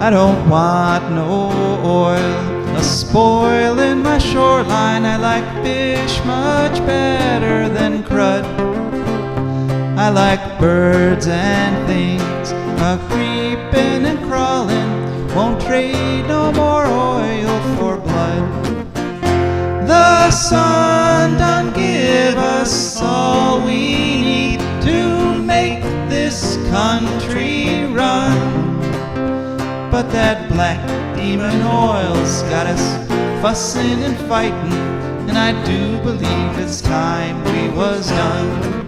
I don't want no oil, a spoiling my shoreline. I like fish much better than crud. I like birds and things, a-creeping and crawling. Won't trade no more oil for blood. The sun done give us all we need to make this country run. But that black demon oil's got us fussing and fighting, and I do believe it's time we was done.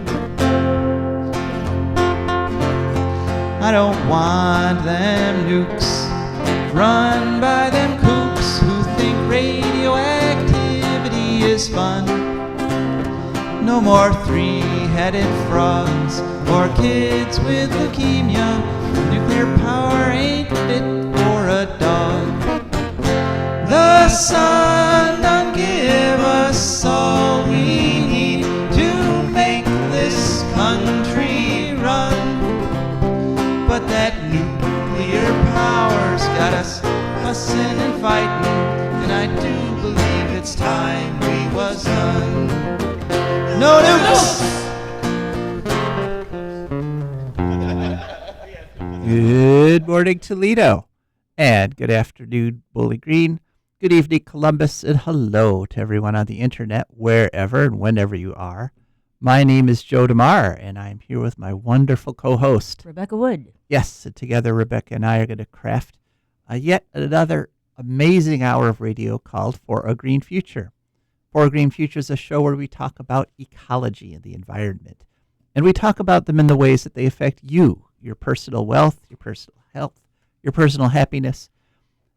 I don't want them nukes run by them kooks who think radioactivity is fun. No more three-headed frogs or kids with leukemia. Nuclear power ain't fit for a dog. The sun done give us all we need to make this country run. But that nuclear power's got us fussing and fighting, and I do believe it's time we was done. No nukes! Good morning, Toledo, and good afternoon, Bowling Green. Good evening, Columbus, and hello to everyone on the internet, wherever and whenever you are. My name is Joe DeMare, and I'm here with my wonderful co-host, Rebecca Wood. Yes, and together Rebecca and I are going to craft yet another amazing hour of radio called For a Green Future. For a Green Future is a show where we talk about ecology and the environment, and we talk about them in the ways that they affect you, your personal wealth, your personal health, your personal happiness,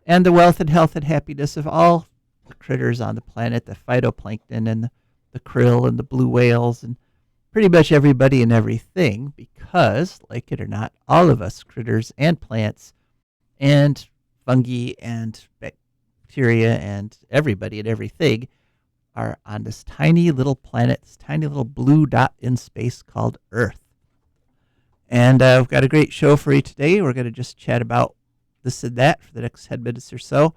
and the wealth and health and happiness of all the critters on the planet, the phytoplankton and the krill and the blue whales and pretty much everybody and everything, because, like it or not, all of us, critters and plants and fungi and bacteria and everybody and everything, are on this tiny little planet, this tiny little blue dot in space called Earth. And we've got a great show for you today. We're going to just chat about this and that for the next 10 minutes or so.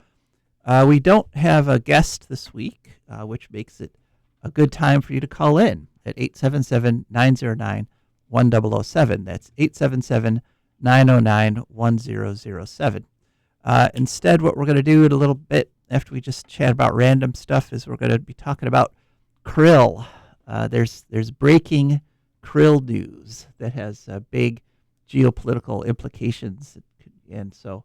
We don't have a guest this week, which makes it a good time for you to call in at 877-909-1007. That's 877-909-1007. Instead, what we're going to do in a little bit after we just chat about random stuff is we're going to be talking about krill. There's breaking krill news that has big geopolitical implications, and so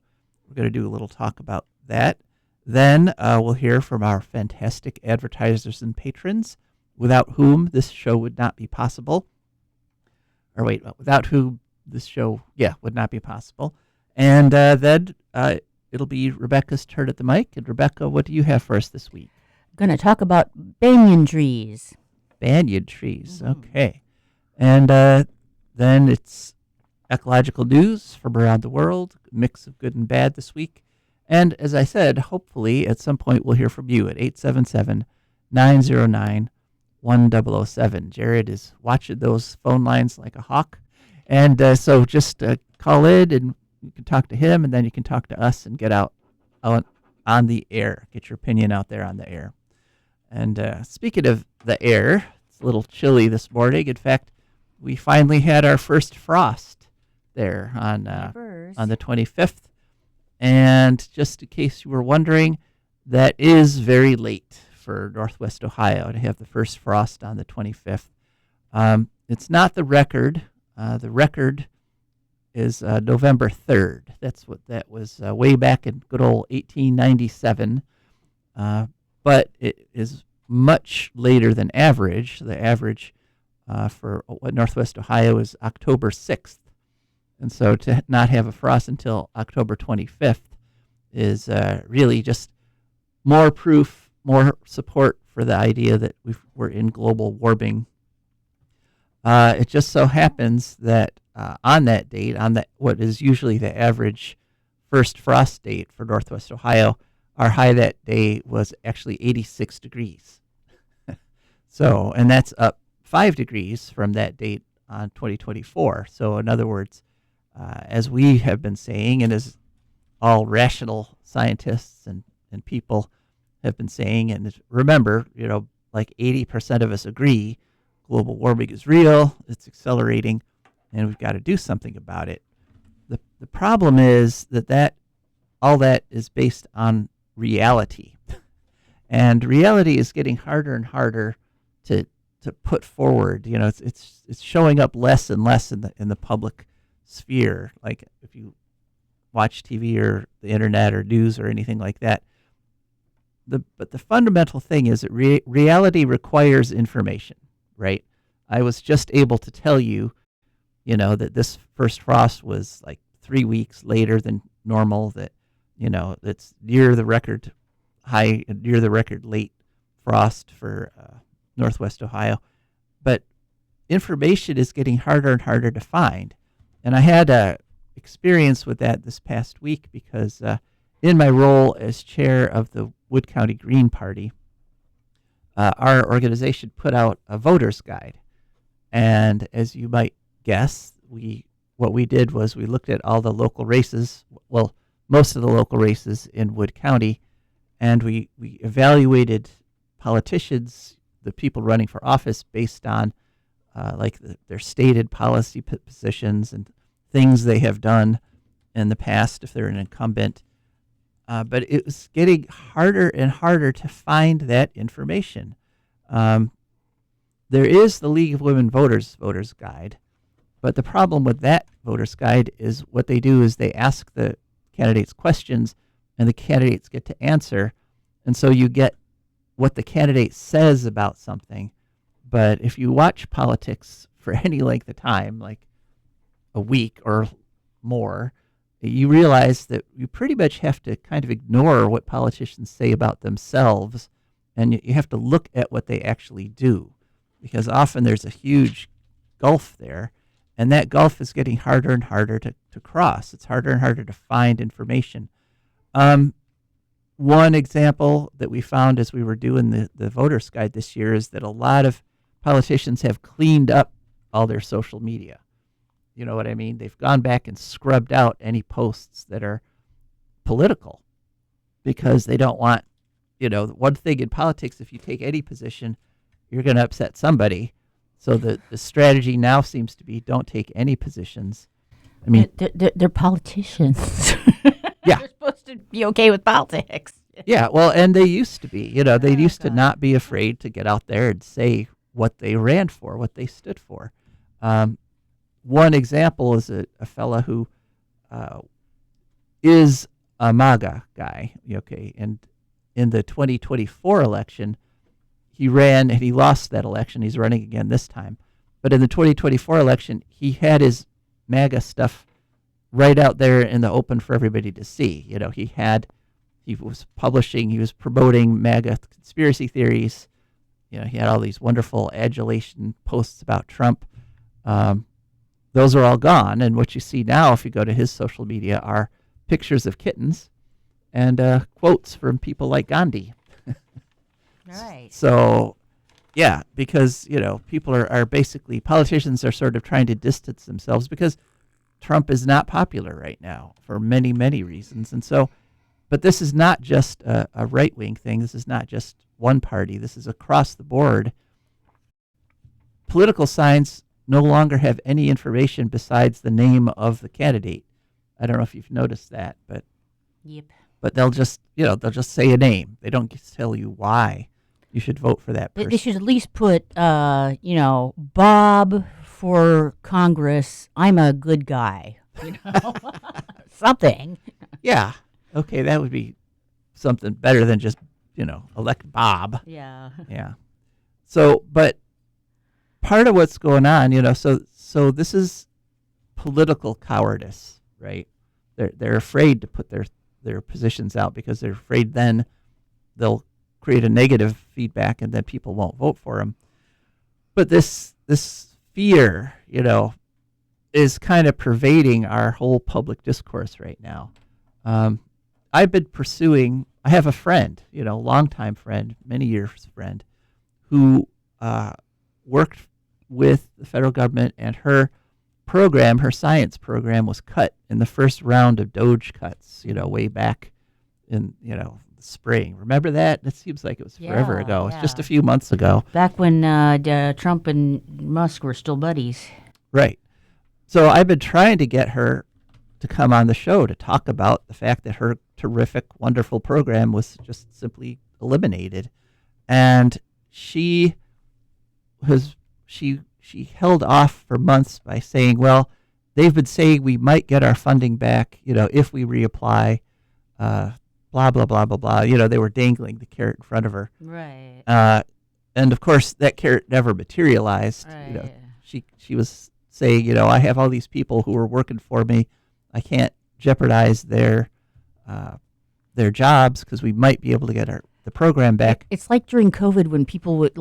we're going to do a little talk about that. Then we'll hear from our fantastic advertisers and patrons, without whom this show would not be possible. Or wait, without whom this show, would not be possible. And then it'll be Rebecca's turn at the mic. And Rebecca, what do you have for us this week? Going to talk about banyan trees. Banyan trees, okay. And then it's ecological news from around the world, a mix of good and bad this week. And as I said, hopefully at some point we'll hear from you at 877-909-1007. Jared is watching those phone lines like a hawk. And so just call in and you can talk to him, and then you can talk to us and get out on the air, get your opinion out there on the air. And speaking of the air, it's a little chilly this morning. In fact, we finally had our first frost there on the 25th. And just in case you were wondering, that is very late for Northwest Ohio to have the first frost on the 25th. It's not the record. The record is November 3rd. That's what that was way back in good old 1897. But it is much later than average. The average for Northwest Ohio is October 6th. And so to not have a frost until October 25th is really just more proof, more support for the idea that we're in global warming. It just so happens that on that date, on that what is usually the average first frost date for Northwest Ohio, our high that day was actually 86 degrees. So, and that's up 5 degrees from that date on 2024. So in other words, as we have been saying, and as all rational scientists and people have been saying. And remember, like 80% of us agree global warming is real, it's accelerating, and we've got to do something about it. The problem is that all that is based on reality. And reality is getting harder and harder to put forward. It's showing up less and less in the public sphere. Like if you watch TV or the internet or news or anything like that. But the fundamental thing is that reality requires information, right? I was just able to tell you, that this first frost was like 3 weeks later than normal, that, it's near the record high, near the record late frost for Northwest Ohio. But information is getting harder and harder to find. And I had a experience with that this past week because in my role as chair of the Wood County Green Party, our organization put out a voter's guide. And as you might guess, what we did was we looked at all the local races, well, most of the local races in Wood County, and we evaluated politicians, the people running for office, based on their stated policy positions and things they have done in the past if they're an incumbent. But it was getting harder and harder to find that information. There is the League of Women Voters Guide, but the problem with that voter's guide is what they do is they ask the candidates questions, and the candidates get to answer, and so you get what the candidate says about something. But if you watch politics for any length of time, like a week or more, you realize that you pretty much have to kind of ignore what politicians say about themselves, and you have to look at what they actually do, because often there's a huge gulf there, and that gulf is getting harder and harder to cross. It's harder and harder to find information. One example that we found as we were doing the voter's guide this year is that a lot of politicians have cleaned up all their social media. You know what I mean? They've gone back and scrubbed out any posts that are political because they don't want, one thing in politics, if you take any position, you're going to upset somebody. So the strategy now seems to be don't take any positions. I mean, they're politicians. Yeah. They're supposed to be okay with politics. Yeah, well, and they used to be. They used to not be afraid to get out there and say what they ran for, what they stood for. One example is a fella who is a MAGA guy, and in the 2024 election, he ran and he lost that election. He's running again this time. But in the 2024 election, he had his MAGA stuff right out there in the open for everybody to see. He was promoting MAGA conspiracy theories. He had all these wonderful adulation posts about Trump. Those are all gone. And what you see now, if you go to his social media, are pictures of kittens and quotes from people like Gandhi. Right. So, yeah, because, people are basically, politicians are sort of trying to distance themselves because Trump is not popular right now for many, many reasons. And so, but this is not just a right-wing thing. This is not just one party. This is across the board. Political signs no longer have any information besides the name of the candidate. I don't know if you've noticed that, but Yep. But they'll just say a name. They don't tell you why you should vote for that person. They should at least put, Bob for Congress. I'm a good guy. Something. Yeah. Okay, that would be something better than just, elect Bob. Yeah. Yeah. So, but part of what's going on, so this is political cowardice, right? They're afraid to put their positions out because they're afraid then they'll create a negative feedback and then people won't vote for them. But this fear, is kind of pervading our whole public discourse right now. I've been I have a friend, longtime friend, many years friend, who worked with the federal government, and her program, her science program, was cut in the first round of Doge cuts, way back in, the spring. Remember that? It seems like it was forever ago. It's just a few months ago. Back when Trump and Musk were still buddies. Right. So I've been trying to get her to come on the show to talk about the fact that her terrific, wonderful program was just simply eliminated. And she held off for months by saying, well, they've been saying we might get our funding back, if we reapply, blah, blah, blah, blah, blah. They were dangling the carrot in front of her. Right. And of course, that carrot never materialized. Right. She was saying, I have all these people who are working for me. I can't jeopardize their jobs because we might be able to get the program back. It's like during COVID when people would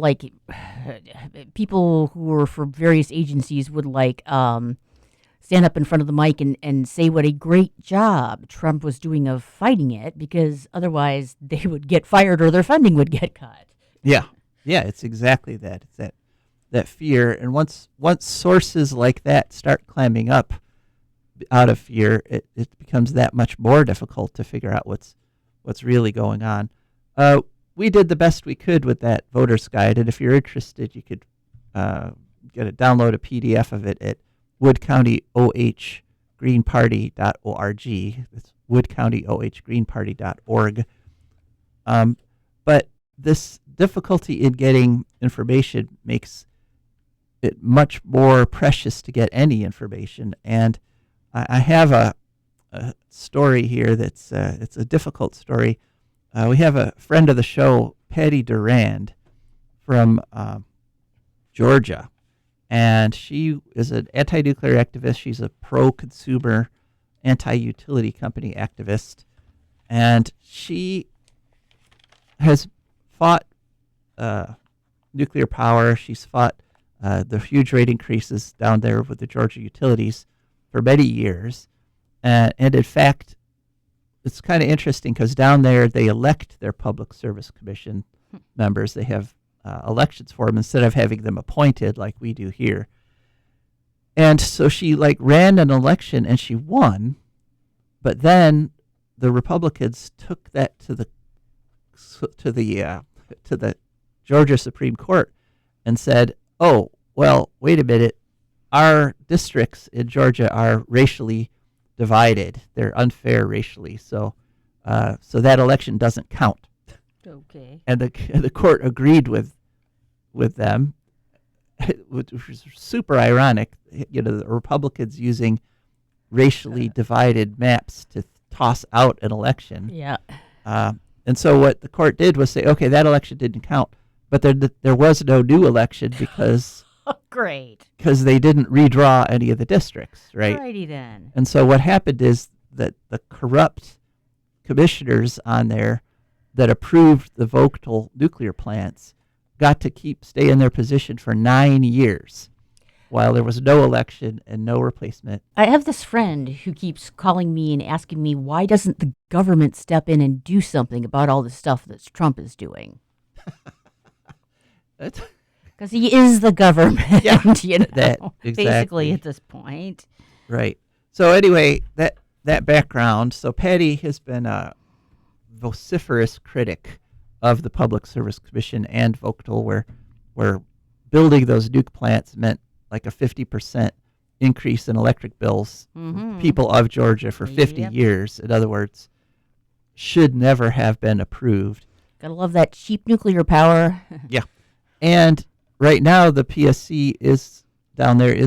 people who were for various agencies would stand up in front of the mic and say what a great job Trump was doing of fighting it, because otherwise they would get fired or their funding would get cut. Yeah, it's exactly that. It's that fear, and once sources like that start climbing up out of fear, it becomes that much more difficult to figure out what's really going on. We did the best we could with that voter's guide, and if you're interested, you could download a PDF of it at woodcountyohgreenparty.org. It's woodcountyohgreenparty.org. But this difficulty in getting information makes it much more precious to get any information. And I have a story here that's it's a difficult story. We have a friend of the show, Patty Durand, from Georgia, and she is an anti-nuclear activist. She's a pro-consumer, anti-utility company activist, and she has fought nuclear power. She's fought the huge rate increases down there with the Georgia utilities for many years, and in fact, it's kind of interesting because down there they elect their public service commission members. They have elections for them instead of having them appointed like we do here. And so she ran an election and she won, but then the Republicans took that to the Georgia Supreme Court and said, "Oh, well, wait a minute. Our districts in Georgia are racially divided. They're unfair racially, so that election doesn't count." Okay. And the court agreed with them, which was super ironic. The Republicans using racially divided maps to toss out an election. Yeah. And so what the court did was say, okay, that election didn't count, but there was no new election because Great. because they didn't redraw any of the districts, right? Alrighty then. And so what happened is that the corrupt commissioners on there that approved the Vogtle nuclear plants got to stay in their position for 9 years while there was no election and no replacement. I have this friend who keeps calling me and asking me, why doesn't the government step in and do something about all the stuff that Trump is doing? Because he is the government, Yeah, exactly. basically at this point. Right. So anyway, that background. So Patty has been a vociferous critic of the Public Service Commission and Vogtle, where building those nuke plants meant like a 50% increase in electric bills for people of Georgia for 50 years. In other words, should never have been approved. Gotta love that cheap nuclear power. Yeah. And right now, the PSC is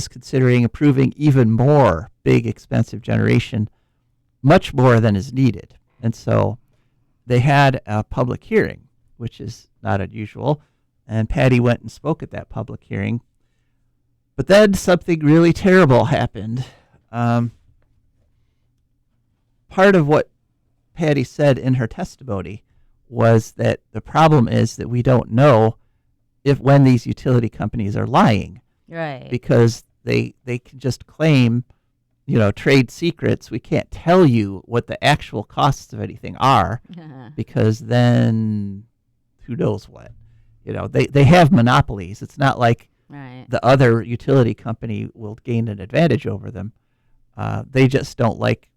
considering approving even more big, expensive generation, much more than is needed. And so they had a public hearing, which is not unusual. And Patty went and spoke at that public hearing. But then something really terrible happened. Part of what Patty said in her testimony was that the problem is that we don't know when these utility companies are lying. Right. Because they can just claim, trade secrets. We can't tell you what the actual costs of anything are because then who knows what. They have monopolies. It's not like Right. the other utility company will gain an advantage over them. They just don't like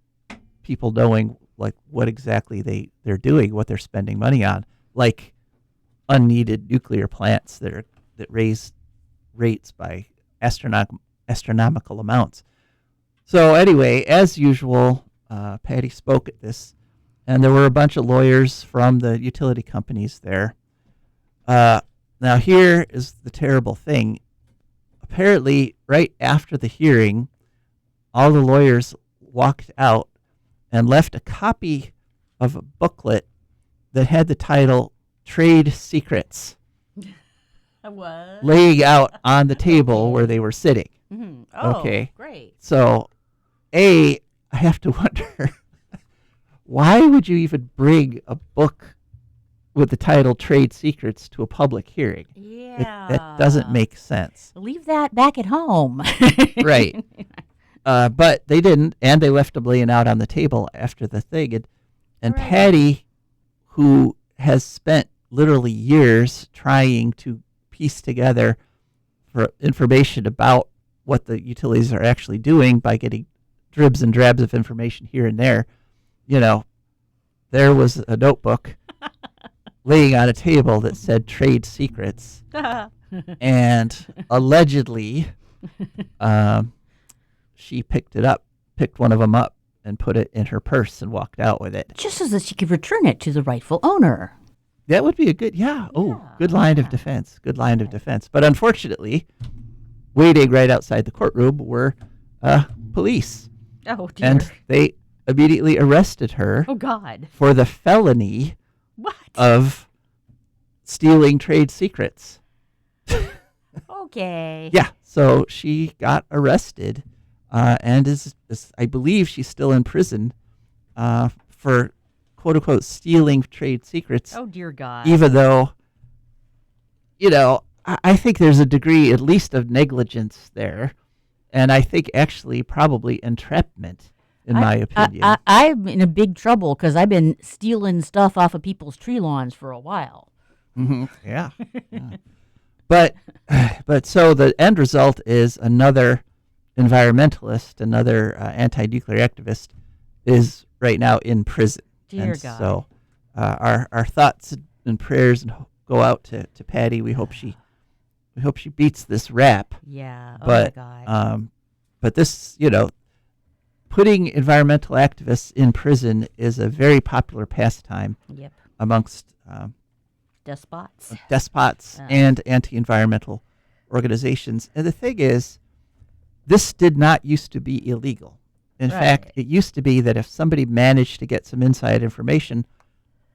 people knowing like what exactly they're doing, what they're spending money on, like unneeded nuclear plants that raise rates by astronomical amounts. So anyway, as usual, Patty spoke at this, and there were a bunch of lawyers from the utility companies there. Now here is the terrible thing. Apparently, right after the hearing, all the lawyers walked out and left a copy of a booklet that had the title Trade Secrets What? laying out on the table where they were sitting. Mm-hmm. Oh, Okay. great. So, I have to wonder, why would you even bring a book with the title Trade Secrets to a public hearing? Yeah. That doesn't make sense. Leave that back at home. Right. But they didn't, and they left them laying out on the table after the thing. And Right. Patty, who has spent literally years trying to piece together for information about what the utilities are actually doing by getting dribs and drabs of information here and there, there was a notebook laying on a table that said Trade Secrets. And allegedly, she picked one of them up and put it in her purse and walked out with it. Just so that she could return it to the rightful owner. That would be a good, good line of defense. Good line of defense. But unfortunately, waiting right outside the courtroom were police. Oh, dear. And they immediately arrested her Oh, God. for the felony What? of stealing trade secrets. Okay. Yeah, so she got arrested and is, I believe she's still in prison for quote unquote stealing trade secrets, Oh, dear God. even though, I think there's a degree at least of negligence there. And I think actually probably entrapment, in my opinion. I'm in a big trouble because I've been stealing stuff off of people's tree lawns for a while. Mm-hmm. Yeah. Yeah. But so the end result is another environmentalist, another anti-nuclear activist, is right now in prison. Dear and God. So our thoughts and prayers go out to Patty. We hope she beats this rap. Yeah. Oh, But my God. but this, putting environmental activists in prison is a very popular pastime Yep. amongst Despots. despots and anti-environmental organizations. And the thing is, this did not used to be illegal. In fact, Right. it used to be that if somebody managed to get some inside information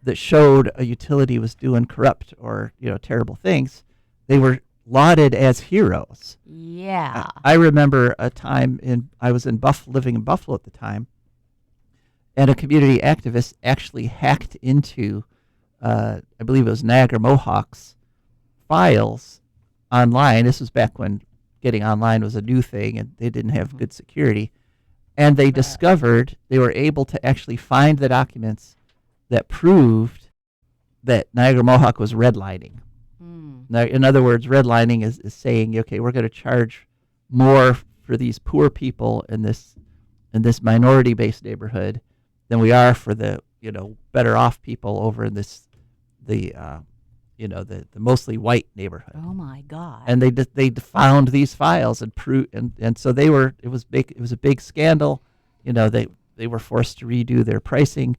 that showed a utility was doing corrupt or terrible things, they were lauded as heroes. Yeah. I remember a time I was living in Buffalo at the time, and a community activist actually hacked into, I believe it was Niagara Mohawk's files online. This was back when getting online was a new thing, and they didn't have good security. And they discovered they were able to actually find the documents that proved that Niagara Mohawk was redlining. Now, in other words, redlining is saying, okay, we're going to charge more for these poor people in this minority-based neighborhood than we are for the better off people over in the mostly white neighborhood. Oh, my God. And they found these files and so it was a big scandal. They were forced to redo their pricing.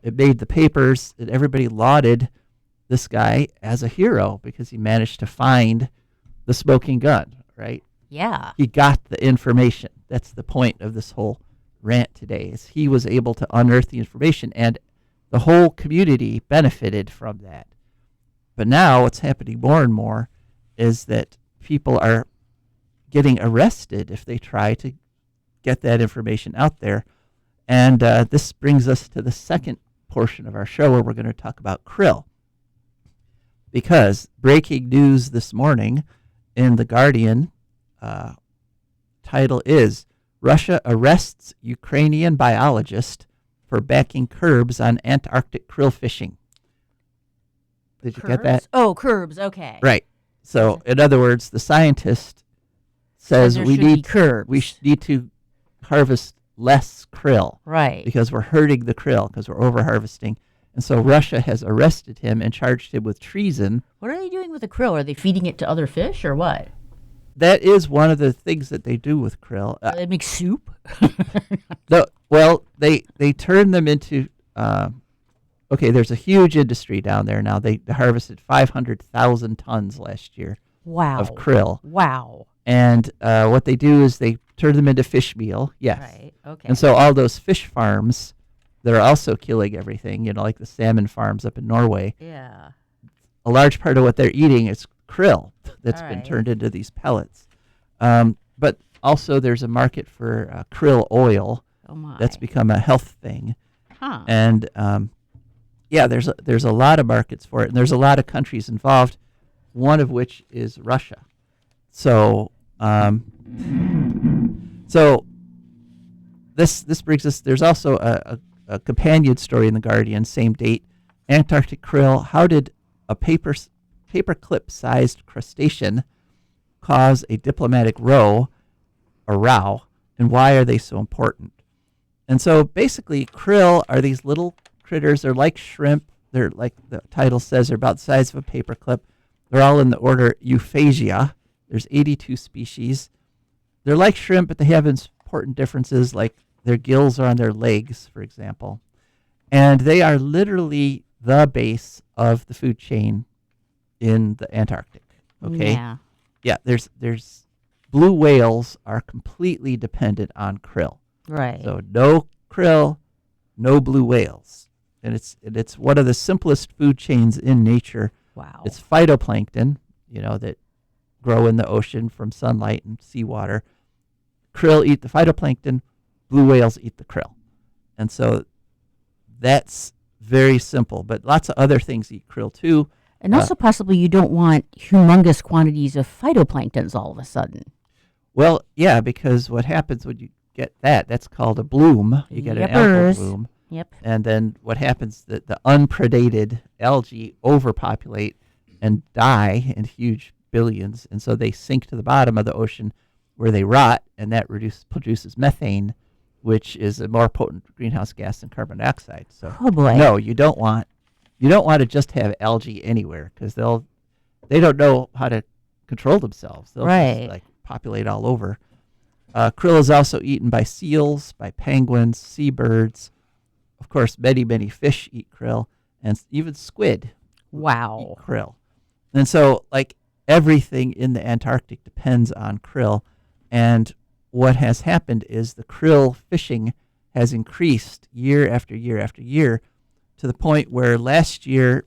It made the papers, and everybody lauded this guy as a hero because he managed to find the smoking gun, right? Yeah. He got the information. That's the point of this whole rant today, is he was able to unearth the information, and the whole community benefited from that. But now what's happening more and more is that people are getting arrested if they try to get that information out there. And this brings us to the second portion of our show where we're going to talk about krill. Because breaking news this morning in The Guardian, title is Russia arrests Ukrainian biologist for backing curbs on Antarctic krill fishing. Did you get that? Oh, curbs. Okay. Right. So, in other words, the scientist says there we should be need curbs. need to harvest less krill Right. because we're hurting the krill because we're over harvesting. And so Russia has arrested him and charged him with treason. What are they doing with the krill? Are they feeding it to other fish or what? That is one of the things that they do with krill. Do they make soup? They turn them into. Okay, there's a huge industry down there now. They harvested 500,000 tons last year Wow. of krill. Wow. And what they do is they turn them into fish meal. Yes. Right. Okay. And so all those fish farms that are also killing everything, like the salmon farms up in Norway, yeah. a large part of what they're eating is krill that's All been right. turned into these pellets. But also there's a market for krill oil Oh my. that's become a health thing. Huh. And there's a lot of markets for it, and there's a lot of countries involved, one of which is Russia. So this brings us. There's also a companion story in the Guardian, same date. Antarctic krill. How did a paperclip-sized crustacean cause a diplomatic row, and why are they so important? And so basically, krill are these little critters. They're like shrimp. They're like the title says. They're about the size of a paperclip. They're all in the order Euphausia. There's 82 species. They're like shrimp, but they have important differences, like their gills are on their legs, for example. And they are literally the base of the food chain in the Antarctic. Okay? Yeah. Yeah, there's blue whales are completely dependent on krill. Right. So no krill, no blue whales. And it's one of the simplest food chains in nature. Wow. It's phytoplankton, that grow in the ocean from sunlight and seawater. Krill eat the phytoplankton, blue whales eat the krill. And so that's very simple, but lots of other things eat krill too. And also possibly you don't want humongous quantities of phytoplanktons all of a sudden. Well, yeah, because what happens when you get that's called a bloom. You get an Yepers. algal bloom. Yep. And then what happens, that the unpredated algae overpopulate and die in huge billions, and so they sink to the bottom of the ocean where they rot, and that produces methane, which is a more potent greenhouse gas than carbon dioxide. So Oh boy. no, you don't want to just have algae anywhere, because they don't know how to control themselves. They'll Right. just populate all over. Krill is also eaten by seals, by penguins, seabirds. Of course, many, many fish eat krill, and even squid Wow. eat krill. And so, everything in the Antarctic depends on krill. And what has happened is the krill fishing has increased year after year after year, to the point where last year,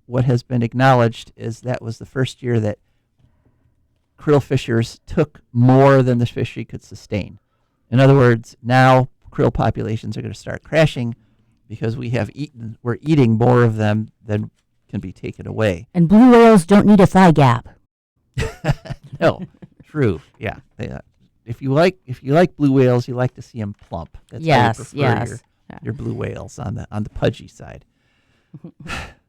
what has been acknowledged is that was the first year that krill fishers took more than the fishery could sustain. In other words, now krill populations are going to start crashing because we're eating more of them than can be taken away. And blue whales don't need a thigh gap. No, true. Yeah. If you like blue whales, you like to see them plump. That's how you prefer Yes. your blue whales on the pudgy side.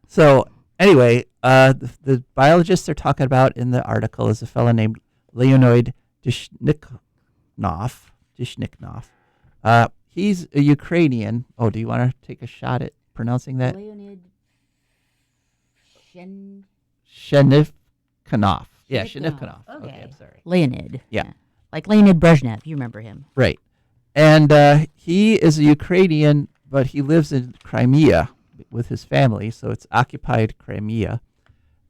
So anyway, the biologists they're talking about in the article is a fellow named Leonid Dishnikov. He's a Ukrainian. Oh, do you want to take a shot at pronouncing that? Leonid Shenivkanov. Yeah, Shenivkanov. Shenivkanov. Okay. Okay, I'm sorry. Leonid. Yeah. Like Leonid Brezhnev. You remember him. Right. And he is a Ukrainian, but he lives in Crimea with his family, so it's occupied Crimea.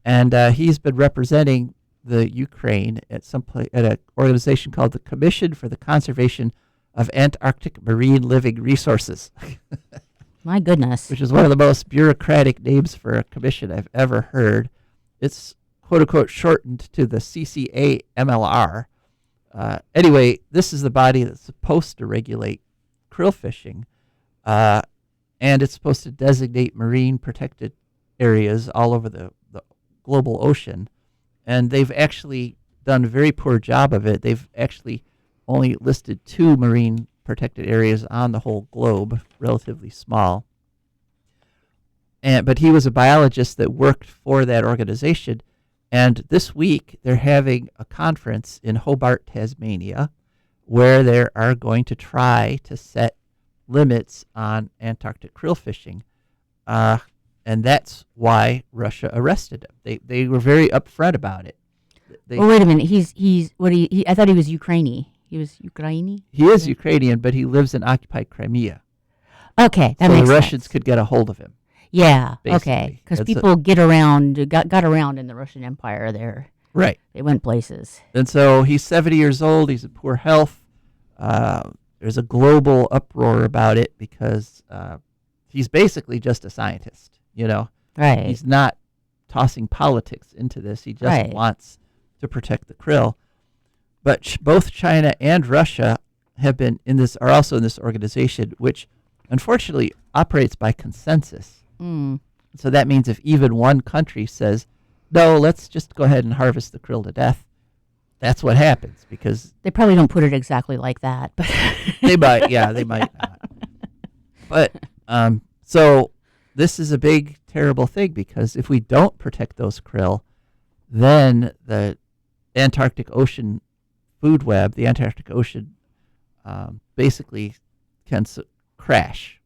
And he's been representing the Ukraine at at an organization called the Commission for the Conservation of Antarctic Marine Living Resources, My goodness. which is one of the most bureaucratic names for a commission I've ever heard. It's quote unquote shortened to the CCA-MLR. Anyway, this is the body that's supposed to regulate krill fishing, and it's supposed to designate marine protected areas all over the global ocean. And they've actually done a very poor job of it. They've actually only listed 2 marine protected areas on the whole globe, relatively small. But he was a biologist that worked for that organization, And this week, they're having a conference in Hobart, Tasmania, where they are going to try to set limits on Antarctic krill fishing. And that's why Russia arrested him. They were very upfront about it. Well, wait a minute. He's what he I thought he was Ukrainian. He was Ukrainian? He is Ukrainian, but he lives in occupied Crimea. Okay, that so makes the Russians sense. could get a hold of him. Yeah, okay. basically. Because That's people got around in the Russian Empire there. Right. They went places. And so he's 70 years old. He's in poor health. There's a global uproar about it because he's basically just a scientist, you know. Right. He's not tossing politics into this. He just Right. wants to protect the krill. But both China and Russia are also in this organization, which unfortunately operates by consensus. Mm. So that means if even one country says, no, let's just go ahead and harvest the krill to death, that's what happens because They probably don't put it exactly like that, but they might not. But so this is a big, terrible thing because if we don't protect those krill, then the Antarctic Ocean food web, the Antarctic Ocean, basically can crash.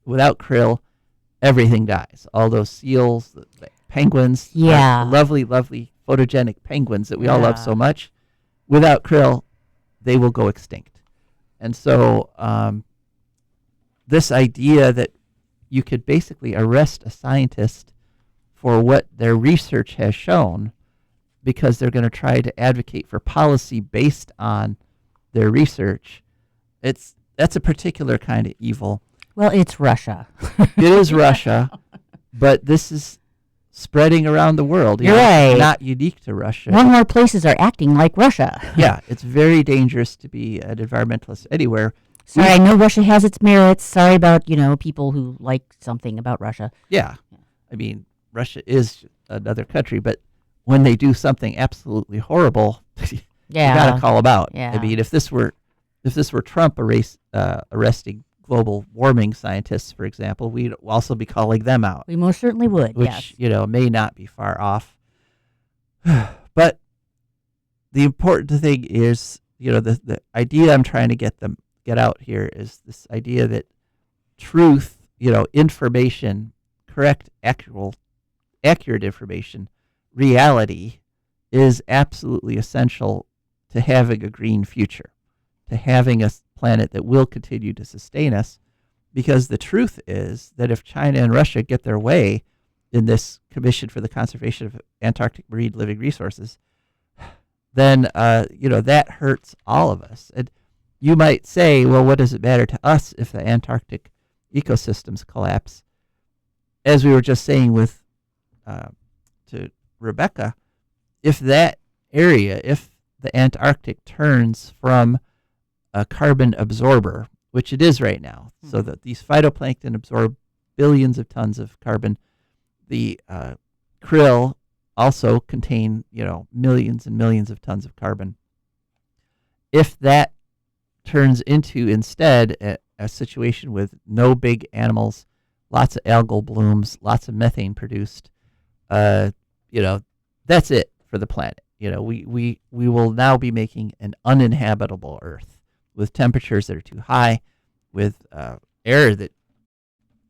Without krill, everything dies. All those seals, the penguins, Yeah. the lovely, lovely photogenic penguins that we all love Yeah. so much. Without krill, they will go extinct. And so this idea that you could basically arrest a scientist for what their research has shown because they're going to try to advocate for policy based on their research, that's a particular kind of evil. well, it's Russia. It is Russia, but this is spreading around the world. You're It's right. not unique to Russia. More and more places are acting like Russia. Yeah, it's very dangerous to be an environmentalist anywhere. Sorry, I know Russia has its merits. Sorry about, people who like something about Russia. Yeah. I mean, Russia is another country, but when they do something absolutely horrible, you Yeah. got to call them out. Yeah. I mean, if this were Trump arresting global warming scientists, for example, we'd also be calling them out, We most certainly would, which, yes. may not be far off. But the important thing is, the idea I'm trying to get out here is this idea that truth, information, correct, accurate information, reality is absolutely essential to having a green future, to having a planet that will continue to sustain us. Because the truth is that if China and Russia get their way in this Commission for the Conservation of Antarctic Marine Living Resources, then, that hurts all of us. And you might say, well, what does it matter to us if the Antarctic ecosystems collapse? As we were just saying to Rebecca, if that area, if the Antarctic turns from a carbon absorber, which it is right now, so that these phytoplankton absorb billions of tons of carbon, the krill also contain, millions and millions of tons of carbon. If that turns into instead a situation with no big animals, lots of algal blooms, lots of methane produced, that's it for the planet. We will now be making an uninhabitable Earth with temperatures that are too high, with air that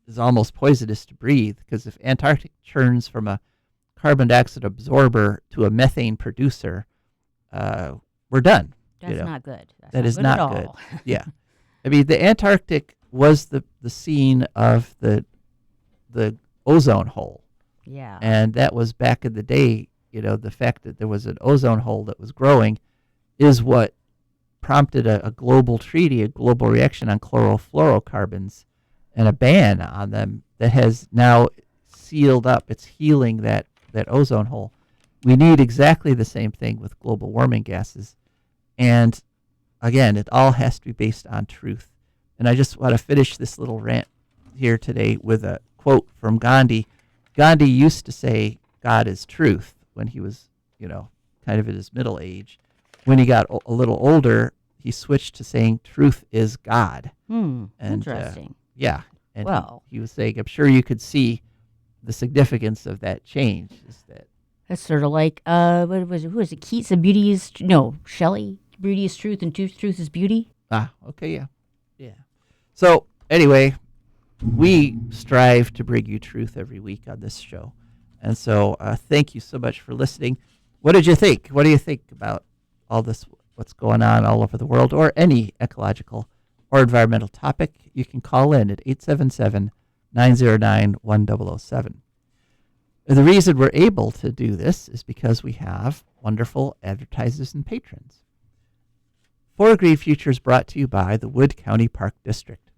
is almost poisonous to breathe. Because if Antarctic turns from a carbon dioxide absorber to a methane producer, we're done. That's not good. That is good not at good. all. Yeah. I mean, the Antarctic was the scene of the ozone hole. Yeah. And that was back in the day, the fact that there was an ozone hole that was growing is what prompted a global treaty, a global reaction on chlorofluorocarbons and a ban on them that has now sealed up. It's healing that ozone hole. We need exactly the same thing with global warming gases. And again, it all has to be based on truth. And I just want to finish this little rant here today with a quote from Gandhi. Gandhi used to say God is truth when he was, kind of in his middle age. When he got a little older, he switched to saying truth is God. And, Interesting. Yeah. And Well. he was saying, I'm sure you could see the significance of that change. Is that That's sort of like what was it? Who was it? Keats, Shelley. Beauty is truth, and truth is beauty. Okay, yeah. Yeah. So, anyway, we strive to bring you truth every week on this show. And so, thank you so much for listening. What did you think? What do you think about all this, what's going on all over the world, or any ecological or environmental topic? You can call in at 877-909-1007. The reason we're able to do this is because we have wonderful advertisers and patrons. For Green Future is brought to you by the Wood County Park District.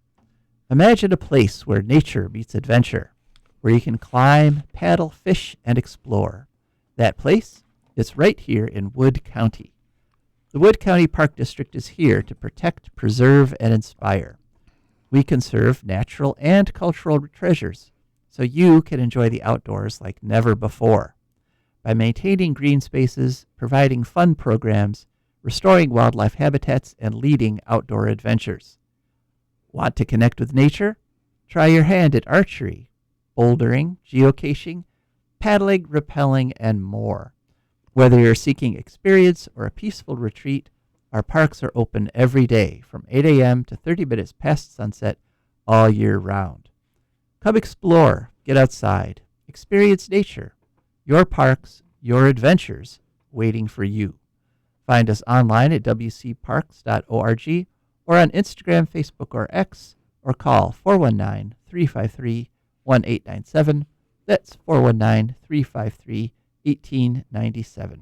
Imagine a place where nature meets adventure, where you can climb, paddle, fish, and explore. That place is right here in Wood County. The Wood County Park District is here to protect, preserve, and inspire. We conserve natural and cultural treasures, so you can enjoy the outdoors like never before. By maintaining green spaces, providing fun programs, restoring wildlife habitats, and leading outdoor adventures. Want to connect with nature? Try your hand at archery, bouldering, geocaching, paddling, rappelling, and more. Whether you're seeking experience or a peaceful retreat, our parks are open every day from 8 a.m. to 30 minutes past sunset all year round. Come explore, get outside, experience nature. Your parks, your adventures, waiting for you. Find us online at wcparks.org or on Instagram, Facebook, or X, or call 419-353-1897. That's 419-353-1897.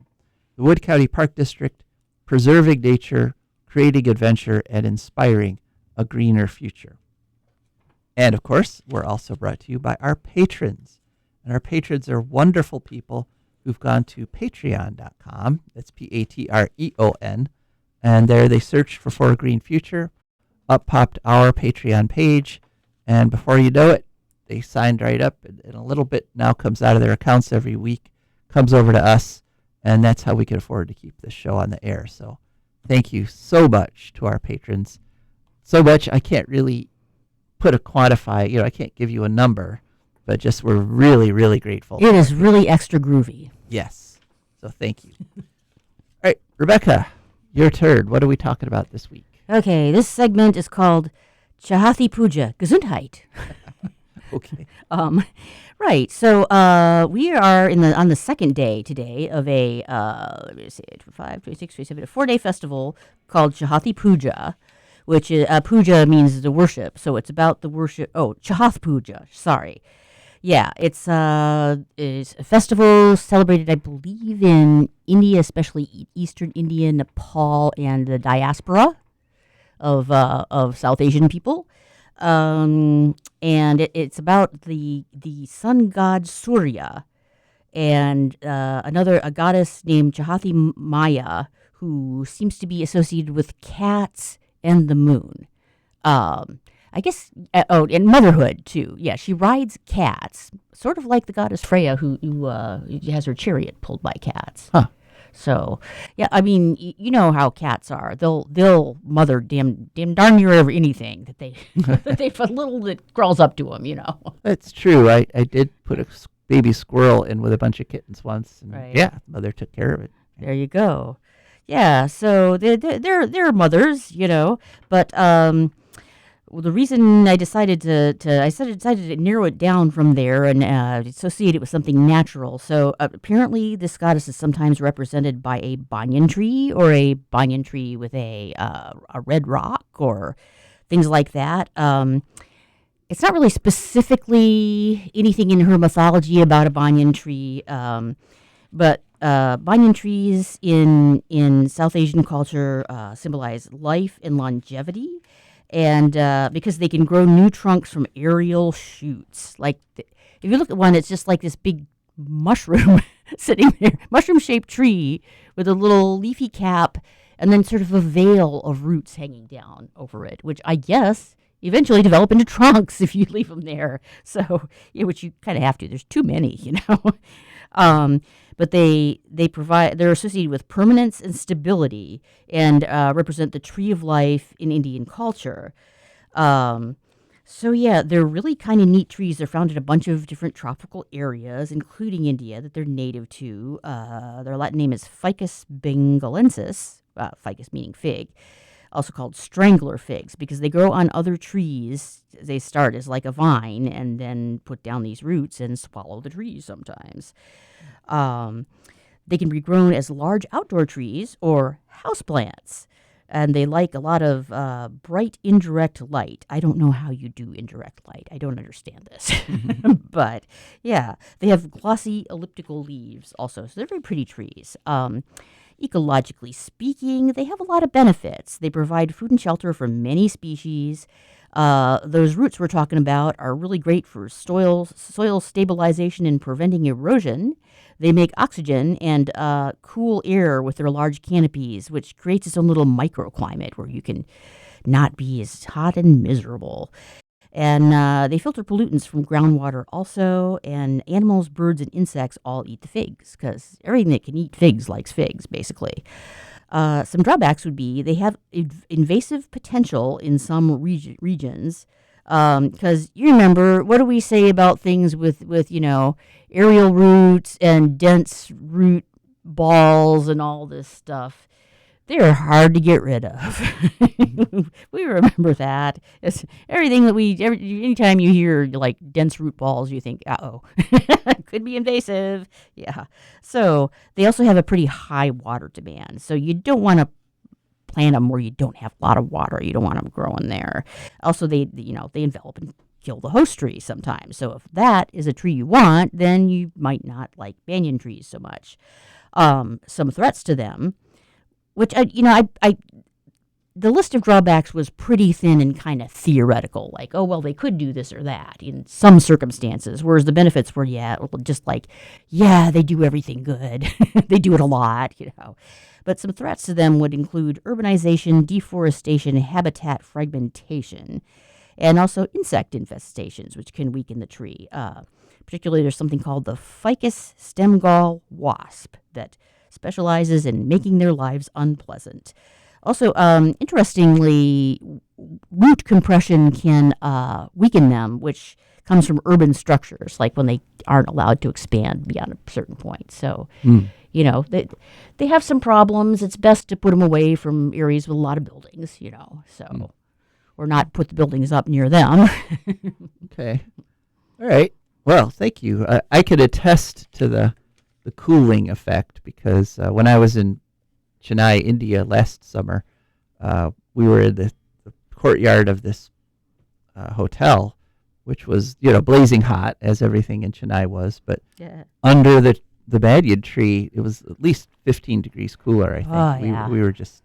The Wood County Park District, preserving nature, creating adventure, and inspiring a greener future. And of course, we're also brought to you by our patrons. And our patrons are wonderful people who've gone to patreon.com. That's Patreon. And there they searched for a Green Future. Up popped our Patreon page. And before you know it, they signed right up. And a little bit now comes out of their accounts every week, comes over to us. And that's how we can afford to keep this show on the air. So thank you so much to our patrons. So much I can't really put a quantify. I can't give you a number. But just we're really, really grateful. It is really extra groovy. Yes. So thank you. All right, Rebecca, your turn. What are we talking about this week? Okay, this segment is called Chahathi Puja, Gesundheit. Okay. Right. So we are on the second day today of a 4-day festival called Chahathi Puja, which is puja means the worship. So it's about the worship. Oh, Chahath Puja. Sorry. Yeah, it's a festival celebrated, I believe, in India, especially Eastern India, Nepal, and the diaspora of South Asian people. And it's about the sun god Surya and a goddess named Chahathi Maya, who seems to be associated with cats and the moon. I guess, and motherhood, too. Yeah, she rides cats, sort of like the goddess Freya, who has her chariot pulled by cats. Huh. So, yeah, I mean, you know how cats are. They'll mother damn darn near anything that they that little that crawls up to them, That's true. I did put a baby squirrel in with a bunch of kittens once. And right. Yeah, mother took care of it. There you go. Yeah, so they're mothers, but well, the reason I decided to narrow it down from there and associate it with something natural. So apparently, this goddess is sometimes represented by a banyan tree or a banyan tree with a red rock or things like that. It's not really specifically anything in her mythology about a banyan tree, but banyan trees in South Asian culture symbolize life and longevity. And because they can grow new trunks from aerial shoots. If you look at one, it's just like this big mushroom sitting there, mushroom-shaped tree with a little leafy cap and then sort of a veil of roots hanging down over it, which I guess eventually develop into trunks if you leave them there. So, which you kind of have to. There's too many, But they're associated with permanence and stability and represent the tree of life in Indian culture. So yeah, they're really kind of neat trees. They're found in a bunch of different tropical areas, including India, that they're native to. Their Latin name is Ficus bengalensis, ficus meaning fig, also called strangler figs, because they grow on other trees. They start as like a vine and then put down these roots and swallow the trees sometimes. Um, they can be grown as large outdoor trees or houseplants. And they like a lot of bright indirect light. I don't know how you do indirect light. I don't understand this. But yeah, they have glossy elliptical leaves also. So they're very pretty trees. Ecologically speaking, they have a lot of benefits. They provide food and shelter for many species. Those roots we're talking about are really great for soil stabilization and preventing erosion. They make oxygen and cool air with their large canopies, which creates its own little microclimate where you can not be as hot and miserable. And they filter pollutants from groundwater also. And animals, birds, and insects all eat the figs because everything that can eat figs likes figs, basically. Some drawbacks would be they have invasive potential in some regions. Because you remember, what do we say about things with aerial roots and dense root balls and all this stuff? They're hard to get rid of. We remember that. It's everything that anytime you hear like dense root balls, you think, uh-oh, could be invasive. Yeah. So they also have a pretty high water demand. So you don't want to plant them where you don't have a lot of water. You don't want them growing there. Also, they envelop and kill the host tree sometimes. So if that is a tree you want, then you might not like banyan trees so much. Some threats to them, which the list of drawbacks was pretty thin and kind of theoretical. Like, oh well, they could do this or that in some circumstances. Whereas the benefits were, they do everything good. They do it a lot, But some threats to them would include urbanization, deforestation, habitat fragmentation, and also insect infestations, which can weaken the tree. Particularly, there's something called the ficus stem gall wasp that specializes in making their lives unpleasant. Also, interestingly, root compression can weaken them, which comes from urban structures, like when they aren't allowed to expand beyond a certain point. So, they have some problems. It's best to put them away from areas with a lot of buildings, or not put the buildings up near them. Okay. All right. Well, thank you. I could attest to the cooling effect because when I was in Chennai, India last summer, we were in the courtyard of this hotel, which was, blazing hot, as everything in Chennai was. But under the banyan tree, it was at least 15 degrees cooler, I think. Oh, yeah. We were just,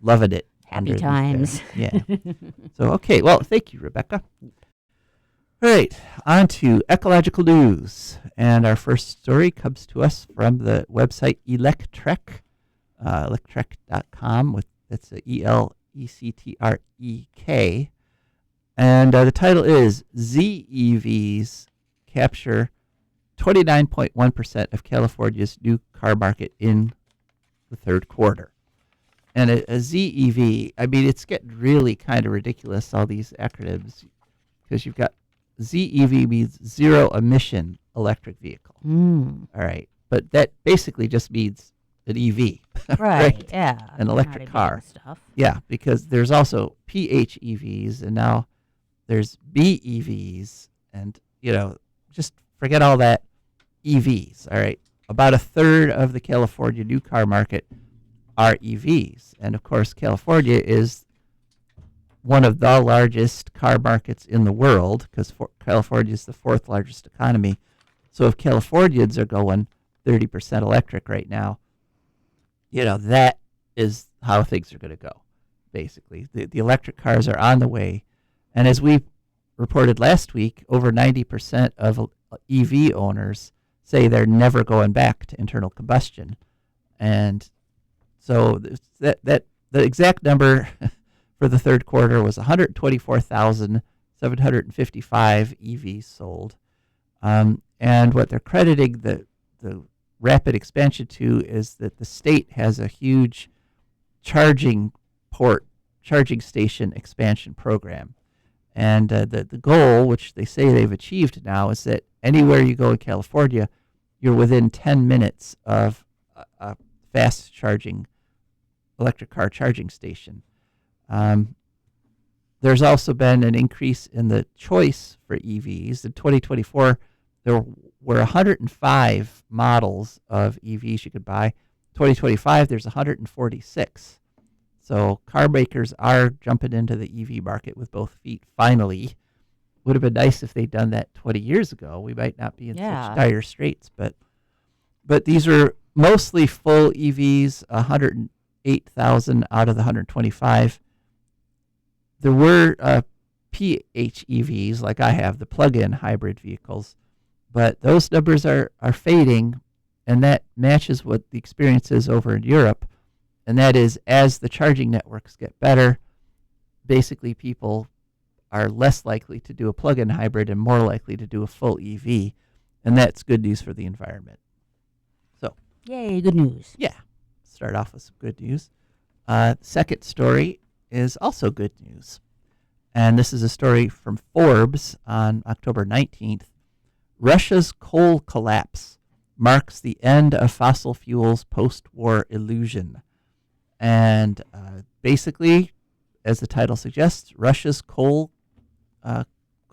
loving it. Happy times. Yeah. So, okay. Well, thank you, Rebecca. All right. On to ecological news. And our first story comes to us from the website Electrek, electrek.com. That's Electrek. And the title is ZEVs capture 29.1% of California's new car market in the third quarter. And a ZEV, it's getting really kind of ridiculous, all these acronyms, because you've got ZEV means zero emission electric vehicle. All right. But that basically just means an EV. Right. Yeah. An electric car. Stuff. Yeah, because there's also PHEVs and now there's BEVs and, just forget all that EVs. All right. About a third of the California new car market are EVs. And of course, California is one of the largest car markets in the world because California is the fourth largest economy. So if Californians are going 30% electric right now, that is how things are going to go, basically. The electric cars are on the way. And as we reported last week, over 90% of EV owners say they're never going back to internal combustion. And so the exact number for the third quarter was 124,755 EVs sold. And what they're crediting the rapid expansion to is that the state has a huge charging station expansion program. And the goal, which they say they've achieved now, is that anywhere you go in California, you're within 10 minutes of a fast charging electric car charging station. There's also been an increase in the choice for EVs. In 2024, there were 105 models of EVs you could buy. 2025, there's 146. So car makers are jumping into the EV market with both feet finally. Would have been nice if they'd done that 20 years ago. We might not be in such dire straits, but these are mostly full EVs, 108,000 out of the 125. There were PHEVs, like I have, the plug-in hybrid vehicles, but those numbers are fading, and that matches what the experience is over in Europe, and that is as the charging networks get better, basically people are less likely to do a plug-in hybrid and more likely to do a full EV, and that's good news for the environment. So, Yay, good news. yeah, start off with some good news. Second story is also good news. And this is a story from Forbes on October 19th. Russia's coal collapse marks the end of fossil fuels post-war illusion. And basically, as the title suggests, Russia's coal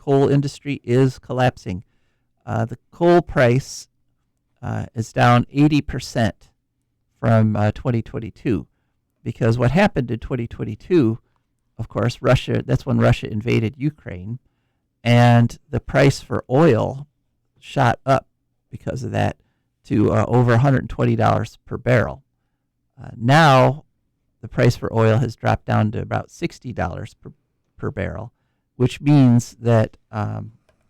industry is collapsing. The coal price is down 80% from 2022. Because what happened in 2022, of course, that's when Russia invaded Ukraine, and the price for oil shot up because of that to over $120 per barrel. Now, the price for oil has dropped down to about $60 per barrel, which means that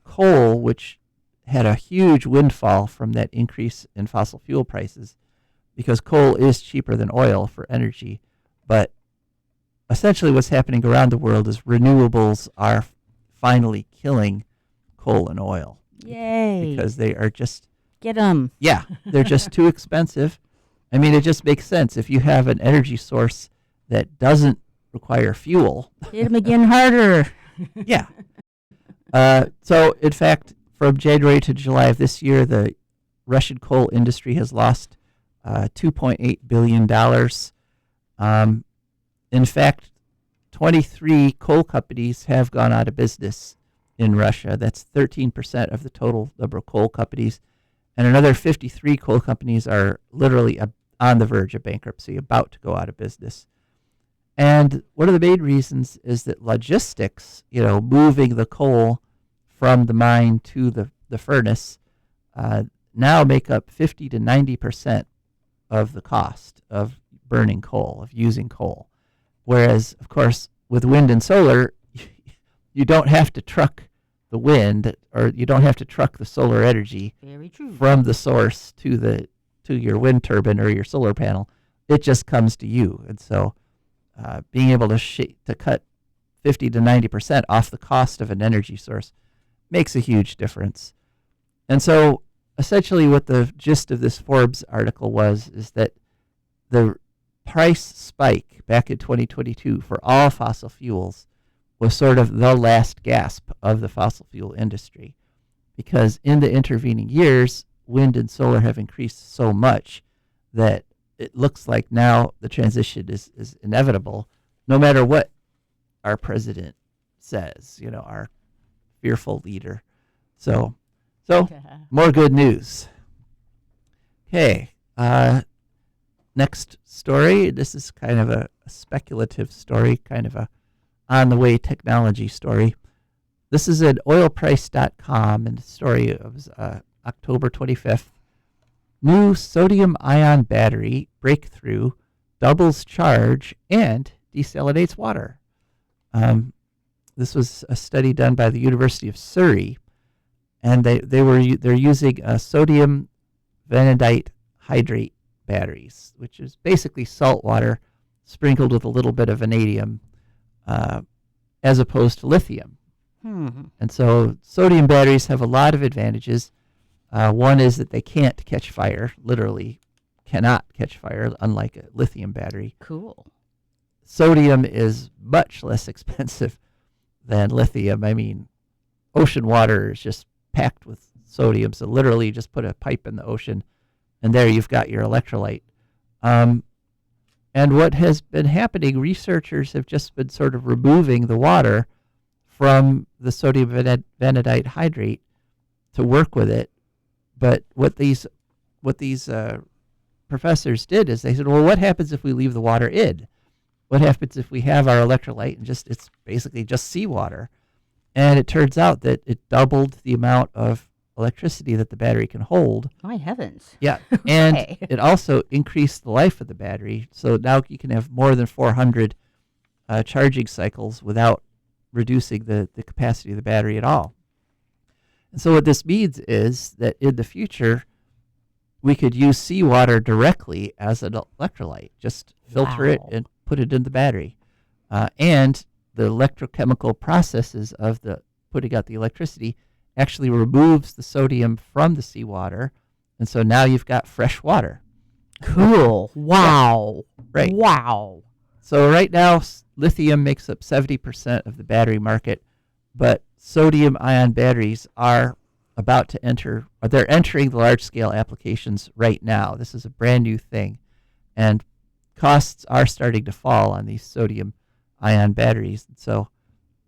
coal, which had a huge windfall from that increase in fossil fuel prices, because coal is cheaper than oil for energy. But essentially what's happening around the world is renewables are finally killing coal and oil. Yay. Because they are just... Get them. Yeah, they're just too expensive. I mean, it just makes sense. If you have an energy source that doesn't require fuel... Hit them again harder. Yeah. So, in fact, from January to July of this year, the Russian coal industry has lost $2.8 billion. In fact, 23 coal companies have gone out of business in Russia. That's 13% of the total number of coal companies. And another 53 coal companies are literally on the verge of bankruptcy, about to go out of business. And one of the main reasons is that logistics, moving the coal from the mine to the furnace, now make up 50 to 90% of the cost of burning coal, of using coal. Whereas, of course, with wind and solar, you don't have to truck the wind, or you don't have to truck the solar energy Very true. from the source to your wind turbine or your solar panel. It just comes to you. And so being able to cut 50 to 90% off the cost of an energy source makes a huge difference. And so essentially what the gist of this Forbes article is that the price spike back in 2022 for all fossil fuels was sort of the last gasp of the fossil fuel industry, because in the intervening years, wind and solar have increased so much that it looks like now the transition is inevitable, no matter what our president says, our fearful leader. So more good news. Okay. Next story. This is kind of a speculative story, kind of a on-the-way technology story. This is at oilprice.com, and the story of October 25th. New sodium-ion battery breakthrough doubles charge and desalinates water. This was a study done by the University of Surrey, and they're using sodium vanadite hydrate batteries, which is basically salt water sprinkled with a little bit of vanadium, as opposed to lithium. And so sodium batteries have a lot of advantages. One is that they can't catch fire, literally cannot catch fire, unlike a lithium battery. Cool. Sodium is much less expensive. than lithium. I mean, ocean water is just packed with sodium. So literally, you just put a pipe in the ocean, and there you've got your electrolyte. And what has been happening, researchers have just been sort of removing the water from the sodium vanadite hydrate to work with it. But what these professors did is they said, well, what happens if we leave the water in? What happens if we have our electrolyte and it's basically just seawater? And it turns out that it doubled the amount of electricity that the battery can hold. My heavens. Yeah, and Okay. it also increased the life of the battery. So now you can have more than 400 charging cycles without reducing the capacity of the battery at all. And so what this means is that in the future, we could use seawater directly as an electrolyte. Just filter it Wow. and put it in the battery. And the electrochemical processes of the putting out the electricity actually removes the sodium from the seawater. And so now you've got fresh water. Cool. Wow. Right. Wow. So right now, lithium makes up 70% of the battery market, but sodium ion batteries are about to enter, or they're entering the large-scale applications right now. This is a brand new thing, and costs are starting to fall on these sodium ion batteries. So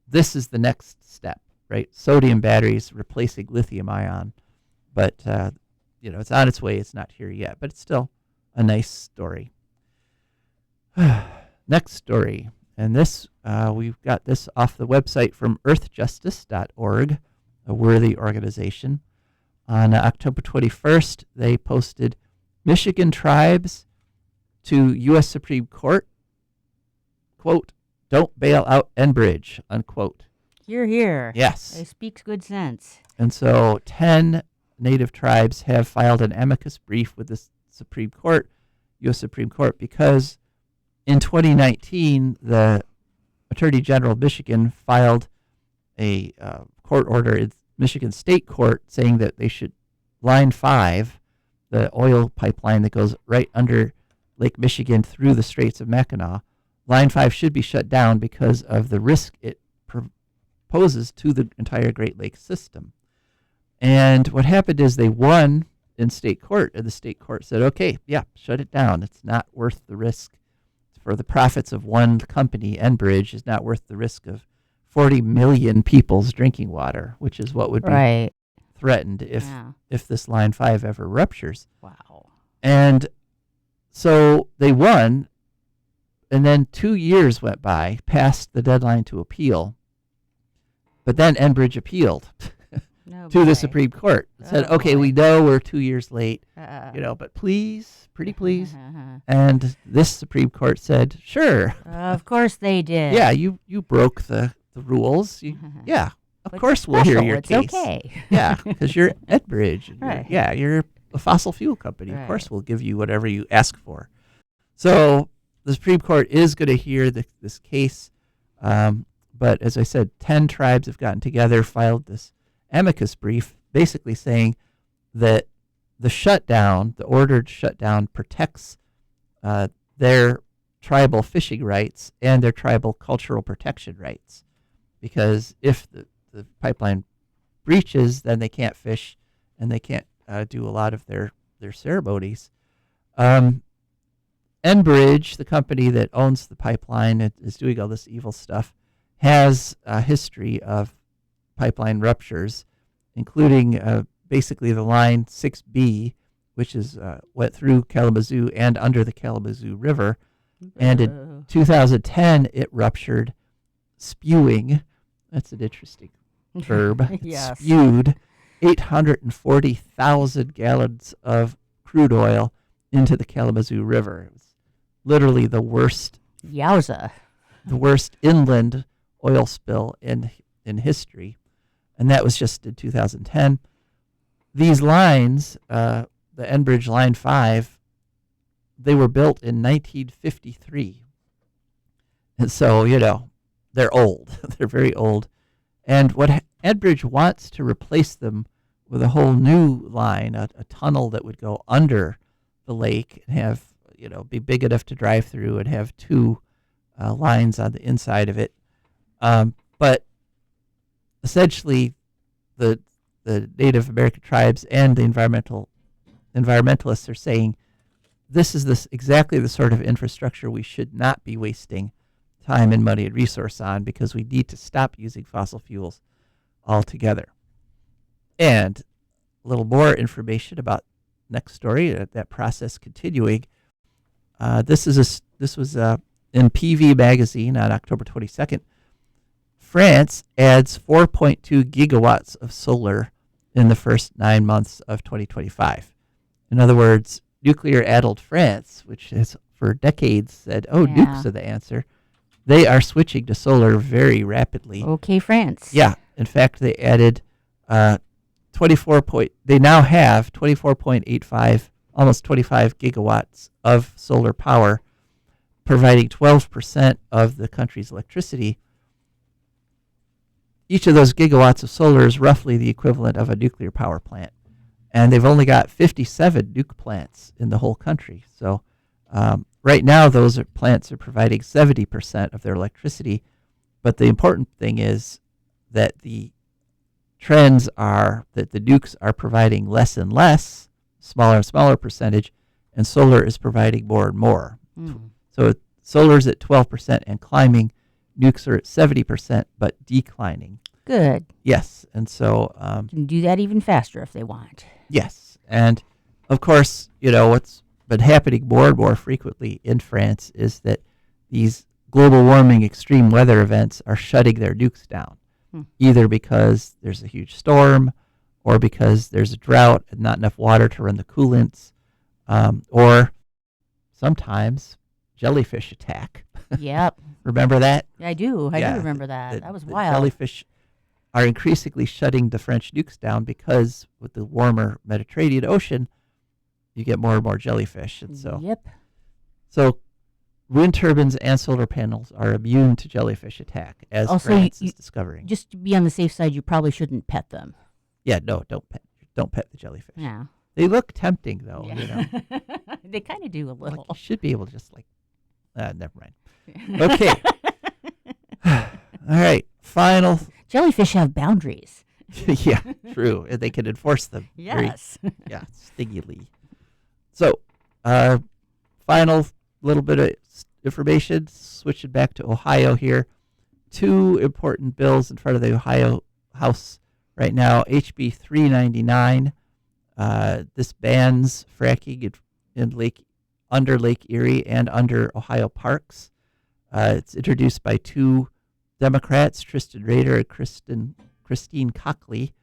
this is the next step, right? Sodium batteries replacing lithium ion, but it's on its way. It's not here yet, but it's still a nice story. Next story, and this we've got this off the website from earthjustice.org, a worthy organization. On October 21st, they posted Michigan tribes to U.S. Supreme Court, quote, "Don't bail out Enbridge," unquote. Hear, hear. Yes. It speaks good sense. And so 10 native tribes have filed an amicus brief with the Supreme Court, U.S. Supreme Court, because in 2019, the Attorney General of Michigan filed a court order in Michigan State Court saying that they should, Line 5, the oil pipeline that goes right under Lake Michigan through the Straits of Mackinac, Line 5 should be shut down because of the risk it poses to the entire Great Lakes system. And what happened is they won in state court, and the state court said, okay, yeah, shut it down. It's not worth the risk. For the profits of one company, Enbridge, is not worth the risk of 40 million people's drinking water, which is what would be Right. threatened if this Line 5 ever ruptures. Wow. And so they won, and then 2 years went by, past the deadline to appeal. But then Enbridge appealed No to the boy. Supreme Court. It said, Oh, okay, boy. we know we're 2 years late, Uh, but please, pretty please. And this Supreme Court said, sure, Of course they did. yeah, you broke the rules. Yeah, of But course we'll hear special, your it's case. okay. Yeah, because you're Enbridge. And Right. you're a fossil fuel company. Of Right. course we'll give you whatever you ask for. So the Supreme Court is going to hear this case. But as I said, 10 tribes have gotten together, filed this amicus brief, basically saying that the shutdown, the ordered shutdown, protects their tribal fishing rights and their tribal cultural protection rights. Because if the pipeline breaches, then they can't fish and they can't do a lot of their ceremonies. Enbridge, the company that owns the pipeline and is doing all this evil stuff, has a history of pipeline ruptures, including basically the line 6B, which is went through Kalamazoo and under the Kalamazoo River. And in 2010, it ruptured, spewing. That's an interesting verb. It Yes. spewed 840,000 gallons of crude oil into the Kalamazoo River. It was literally the worst Yowza. inland oil spill in history, and that was just in 2010. These lines, the Enbridge Line 5, they were built in 1953, and so they're old. They're very old, and what Enbridge wants to replace them with a whole new line, a tunnel that would go under the lake and have be big enough to drive through and have two lines on the inside of it. But essentially the Native American tribes and the environmentalists are saying this is exactly the sort of infrastructure we should not be wasting time and money and resource on, because we need to stop using fossil fuels altogether. And a little more information about next story, that process continuing. This was in PV magazine on October 22nd. France adds 4.2 gigawatts of solar in the first 9 months of 2025. In other words, nuclear-addled France, which has for decades said, nukes are the answer, they are switching to solar very rapidly. Okay, France. Yeah. In fact, they added they now have 24.85, almost 25 gigawatts of solar power, providing 12% of the country's electricity. Each of those gigawatts of solar is roughly the equivalent of a nuclear power plant. And they've only got 57 nuke plants in the whole country. So right now, those plants are providing 70% of their electricity. But the important thing is that the trends are that the nukes are providing less and less, smaller and smaller percentage, and solar is providing more and more. So solar's at 12% and climbing. Nukes are at 70%, but declining. Good. Yes. And so Can do that even faster if they want. yes. And of course, what's been happening more and more frequently in France is that these global warming extreme weather events are shutting their nukes down, either because there's a huge storm or because there's a drought and not enough water to run the coolants, or sometimes jellyfish attack. Yep. Remember that? I do. I do remember that. That was wild. Jellyfish are increasingly shutting the French nukes down because with the warmer Mediterranean Ocean, you get more and more jellyfish. And so wind turbines and solar panels are immune to jellyfish attack, as Also, France is discovering. Just to be on the safe side, you probably shouldn't pet them. Yeah, no, don't pet the jellyfish. Yeah. They look tempting, though. They kind of do a little. You should be able to just never mind. Okay. All right. Final. Jellyfish have boundaries. Yeah, true. And they can enforce them. Yes. Stingily. So, final little bit of information, switching back to Ohio here. 2 important bills in front of the Ohio House right now. HB 399. This bans fracking under Lake Erie and under Ohio parks. It's introduced by 2 Democrats, Tristan Rader and Christine Cockley,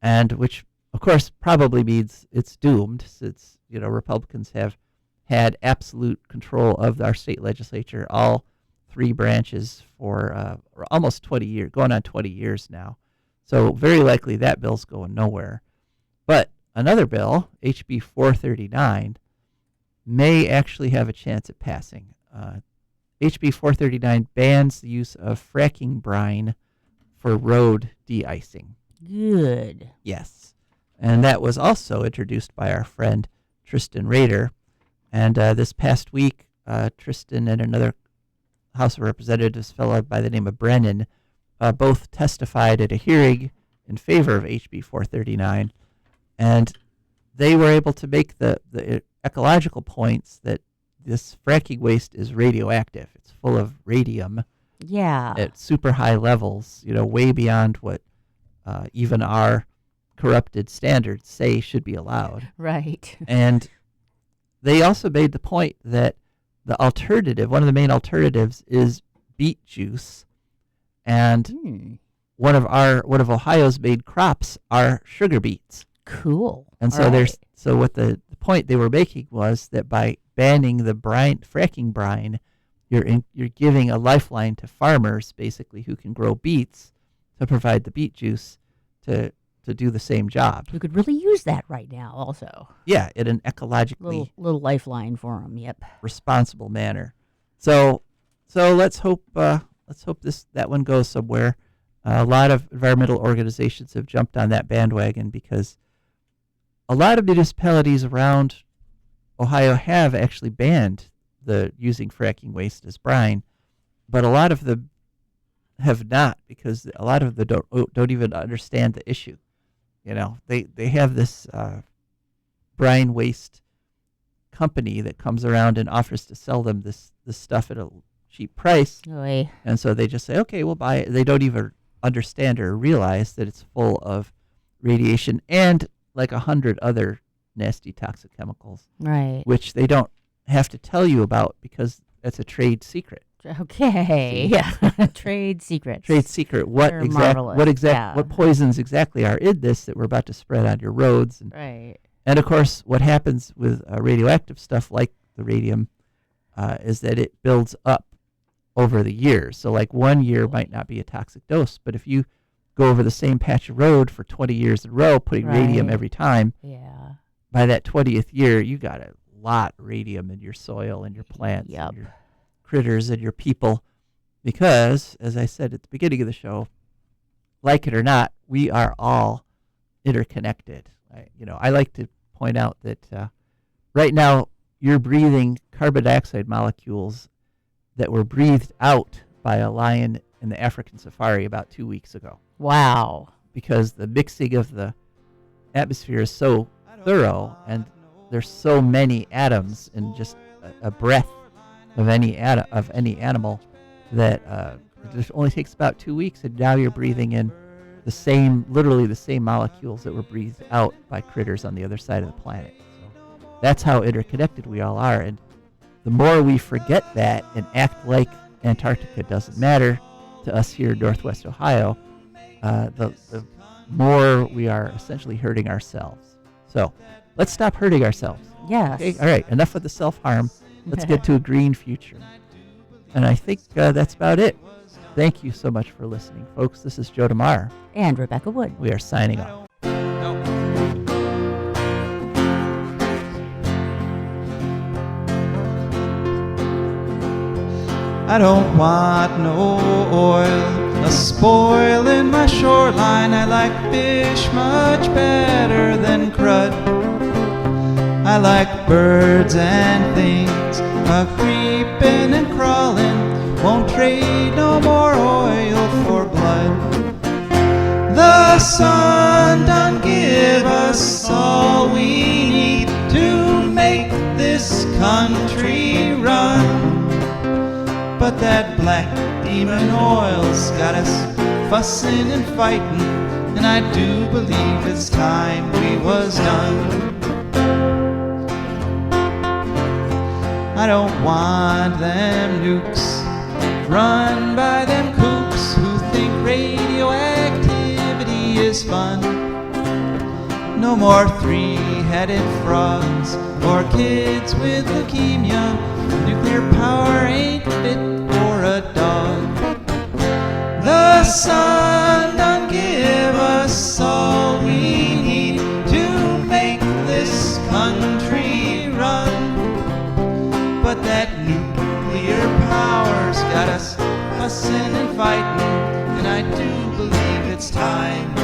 and which, of course, probably means it's doomed, since Republicans have had absolute control of our state legislature, all 3 branches, for almost 20 years, going on 20 years now. So very likely that bill's going nowhere. But another bill, HB 439, may actually have a chance at passing. HB 439 bans the use of fracking brine for road de-icing. Good. Yes. And that was also introduced by our friend Tristan Rader. And this past week, Tristan and another House of Representatives fellow by the name of Brennan both testified at a hearing in favor of HB 439. And they were able to make the ecological points that this fracking waste is radioactive. It's full of radium. Yeah. At super high levels, way beyond what even our corrupted standards say should be allowed. Right. And they also made the point that the alternative, one of the main alternatives, is beet juice. And one of Ohio's main crops are sugar beets. Cool. And so what the point they were making was that by banning the fracking brine, you're giving a lifeline to farmers, basically, who can grow beets to provide the beet juice to do the same job. You could really use that right now, also. Yeah, in an ecologically little lifeline for them. Yep. responsible manner. So let's hope that one goes somewhere. A lot of environmental organizations have jumped on that bandwagon because a lot of municipalities around Ohio have actually banned the using fracking waste as brine, but a lot of the have not, because a lot of them don't even understand the issue. They have this brine waste company that comes around and offers to sell them this stuff at a cheap price, Oy. and so they just say, okay, we'll buy it. They don't even understand or realize that it's full of radiation and like 100 other nasty toxic chemicals, Right. which they don't have to tell you about because that's a trade secret. Okay. See? Yeah. Trade secrets. Trade secret. What They're marvelous. Yeah. what poisons exactly are in this that we're about to spread on your roads? Right. And of course, what happens with radioactive stuff like the radium is that it builds up over the years. So like 1 year might not be a toxic dose, but if you go over the same patch of road for 20 years in a row, putting radium Right. every time, Yeah. by that 20th year, you got a lot of radium in your soil and your plants Yep. and your critters and your people. Because, as I said at the beginning of the show, like it or not, we are all interconnected. I like to point out that right now you're breathing carbon dioxide molecules that were breathed out by a lion in the African safari about 2 weeks ago, Wow. because the mixing of the atmosphere is so thorough and there's so many atoms in just a breath of any animal that it just only takes about 2 weeks, and now you're breathing in literally the same molecules that were breathed out by critters on the other side of the planet. So that's how interconnected we all are, and the more we forget that and act like Antarctica doesn't matter to us here in Northwest Ohio, the more we are essentially hurting ourselves. So let's stop hurting ourselves. Yes. Okay? All right, enough of the self-harm. Let's get to a green future. And I think that's about it. Thank you so much for listening, folks. This is Joe DeMare. And Rebecca Wood. We are signing off. I don't want no oil, a spoil in my shoreline. I like fish much better than crud. I like birds and things a-creeping and crawling. Won't trade no more oil for blood. The sun done give us all we need to make this country run. But that black demon oil's got us fussing and fighting, and I do believe it's time we was done. I don't want them nukes run by them kooks who think radioactivity is fun. No more three-headed frogs or kids with leukemia. Nuclear power ain't fit for a dog. The sun done give us all we need to make this country run. But that nuclear power's got us fussing and fighting, and I do believe it's time